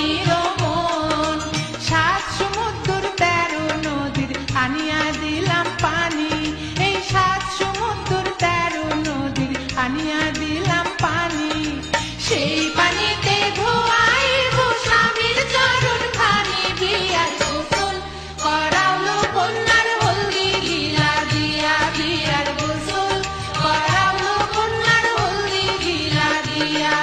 স্বামীর মন। সাত সমুদ্র 13 নদীর আনিয়া দিলাম পানি, এই সাত সমুদ্র 13 নদীর আনিয়া দিলাম পানি। সেই পানিতে ধোয়াইব স্বামীর চরণ খানি, বিয়ার গোসল করালো কন্যার হলদি গিলা দিয়া, বিয়ার গোসল করালো কন্যার হলদি গিলা দিয়া।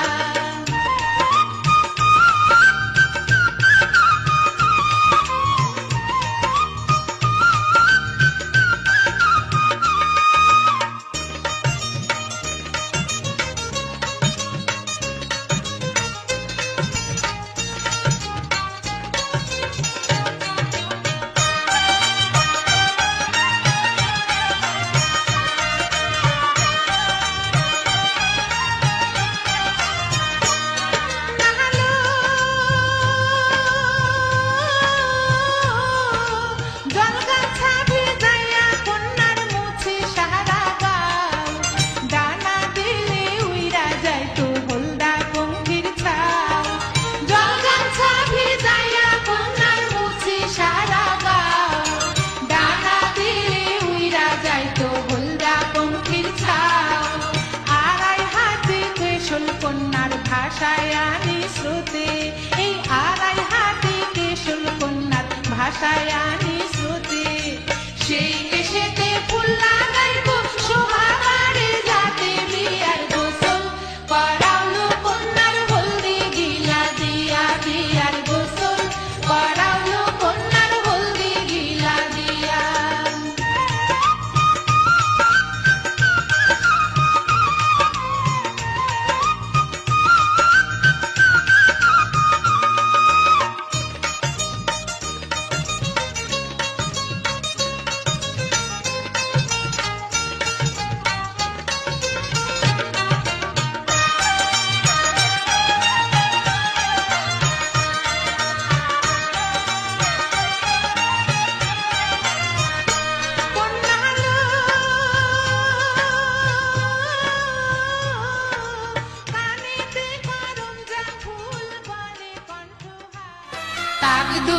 কন্যার ভাষায় আনি শ্রুতি, এই আড়াই হাতে কেশল কন্যার ভাষায় আনি শ্রুতি। সেই কেশেতে ফুল লাগাইব শোভা বাড়ে যাতে, বিয়ার গোসল করালো কন্যার হলদি গিলা দিয়া, বিয়ার গোসল করালো কন্যার হলদি গিলা দিয়া। তাক দু